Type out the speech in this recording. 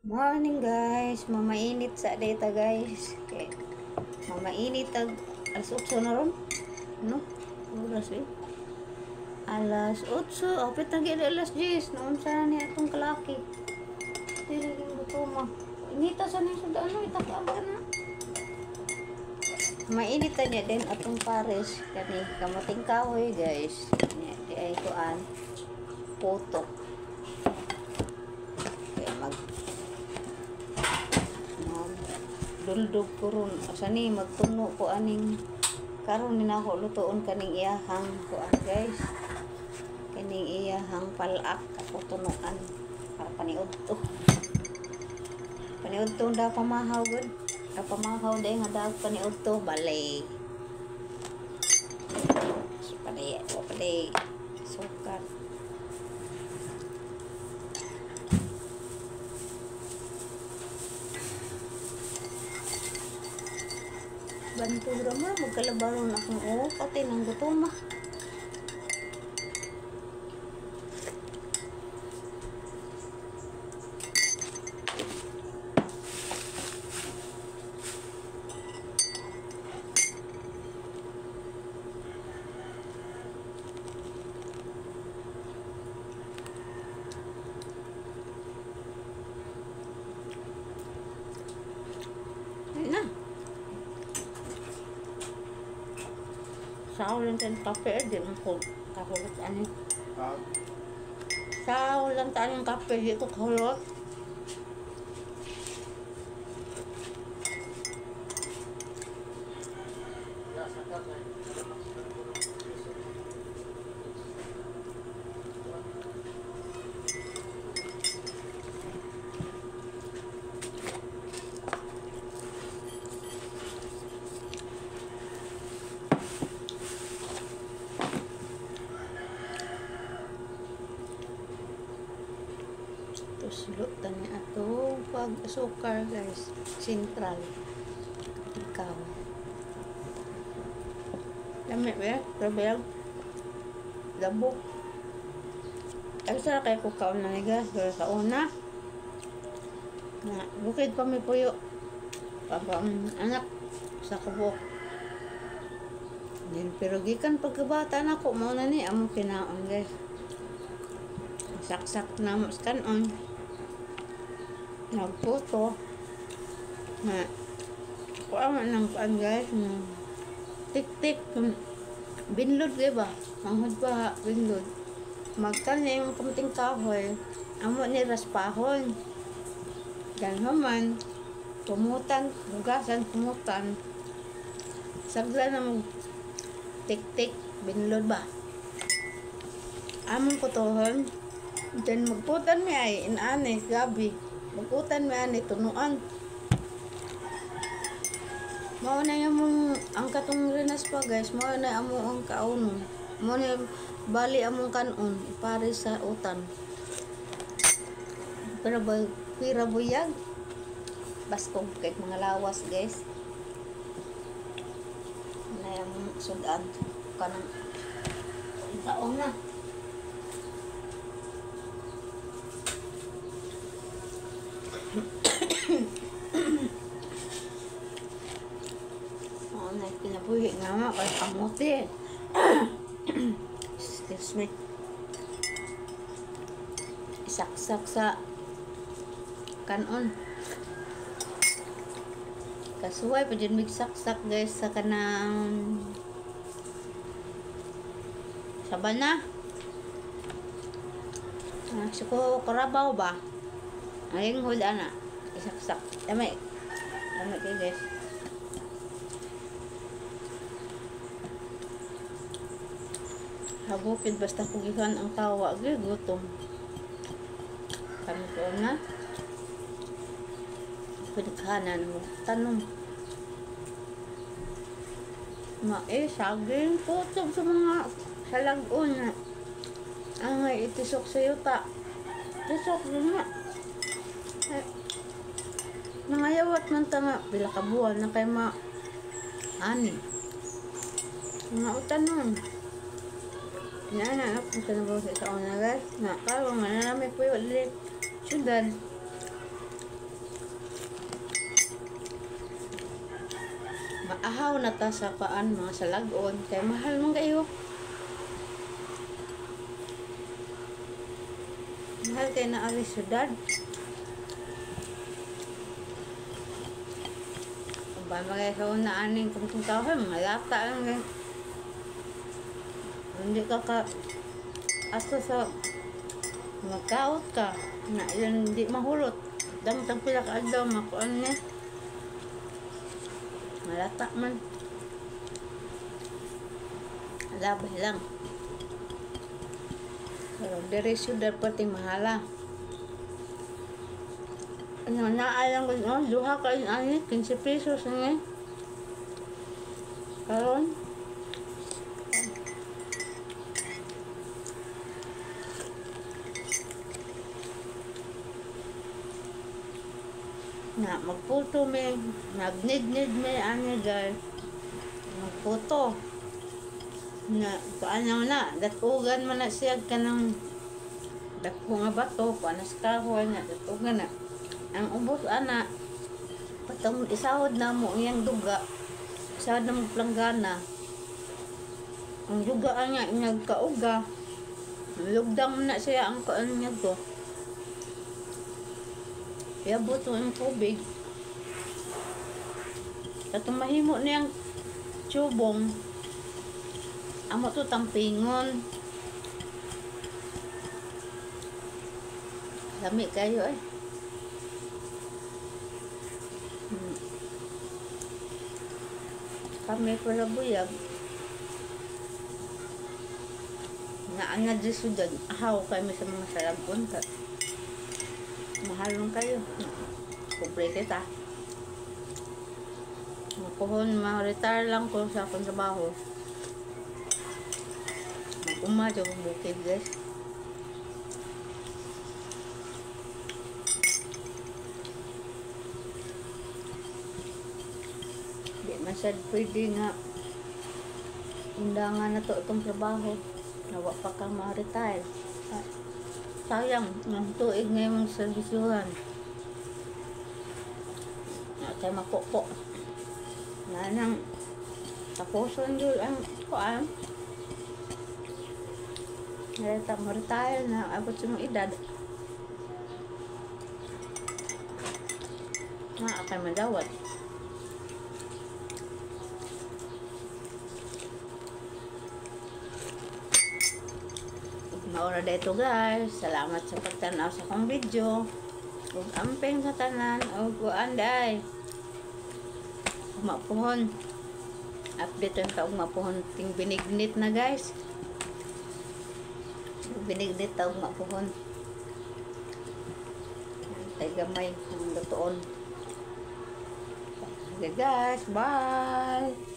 Morning guys, mamainit sa data guys. Okay. Mamainit tag alas 8 na ron. No? Oras eh. Alas 8, apit na gid alas 10. Noon sana ni atong kalaki. Dili gyud buto mo. Inita sa ni sa ano itakab na. Mainit ta niya din atong pares kani kamuting kahoy guys. Di ay kuan. Poto. Okay, duldog ko ron asa ni magtuno ko aning karon ni nako lutoon kaning iyahang kuan guys, kaning iyahang palak ako tunuan para paniud to da pamahaw gud pamahaw day nga dag paniud to balay so palay sukar bantu drama magkalabaron akong pati ng gutom ah. Ayun na. Sao lang tayong kape, di mo ko kahulot ano. Sao lang tayong kape, di ko kahulot. Sulot tani ato pag sukar guys, sentral ikaw lami ba rabel labo ay sa kay ko kaon na guys sa una na bukid pa may puyo papa anak sa kubok din pero gikan pagkabata na ko mao na ni amo kinaon guys saksak na mas kanon nagputo na kuha ng paan guys tik-tik binlod diba manghod pa binlod magtani yung kamuting kahoy amo ni raspahon ganhaman pumutan bugasan pumutan sagla na mag tik-tik binlod ba among kutohon then magputan mi ay inane gabi magputan mi ani tunuan mao na yung ang katong rinas pa guys mao na amo ang kaunon mao na bali among kanon ipare sa utan pero pira buyag baskog kay mga lawas guys na yung sudan kanang taong na kinabuhi nga nga kay kamote excuse me isaksak sa kanon kasuway pa dyan migsaksak guys sa kanang sabana siko karabaw ba ayong hula na isaksak dami kayo guys habukid basta kugihan ang tawa gutom kami ko na pinaghanan mo tanong saging putob sa mga salagon na ang itisok sa yuta tisok din nga nangayawat man tanga bila kabuhan na kay ani mga utanon anak punta na ba sa una guys na karon nga namin po yung ulit syudad Maahaw na ta sa paan mga salagon. Kaya mahal man kayo. Mahal kayo na ari syudad. Kung ba mga sa una aning kung kahoy, malata lang eh. Hindi ka ato sa magkaot ka. Na yan hindi mahulot. Damtang pila ka daw makuan niya. Malata man. Labay lang. Pero diri syudad pati mahala. Ano, naalang ko, no? Duha ka yun, 15 pesos nga. Karon na magputo may nagnid-nid may ano guys magputo na paano na datugan man na siya ka ng dako nga bato panas kahoy na datugan na ang ubos ana patong isahod na mo iyang duga isahod na mo planggana ang duga niya inyag kauga lugdang na siya ang kaan niya to. Iabot mo ang tubig. At mahimo niyang tubong. Amo to tampingon. Lami kayo eh. Kami pala buyag. Naanad di sudad. Ahaw kami sa mga salagon ka. Mahal lang kayo. Kumpre kita. Mapuhon, ma-retire lang ko sa akong trabaho. Mag-umadyo kong bukid guys. Di masyad pwede nga undangan na to itong trabaho. Nawa pa kang ma-retire. Sayang, ng tuig ngayon sa servisyuhan. Kaya mapopo. Nanang tapuson yun ang kuan. Narita mo retire na abot sa mong edad. Akan madawat. Maura dito guys. Salamat sa pagtanaw sa akong video. Ug amping sa tanan. Ug anday. Mapuhon. Update ang taong mapuhon. Ting binignit na guys. Binignit taong mapuhon. Tay gamay. Ang lutoon. Okay guys. Bye.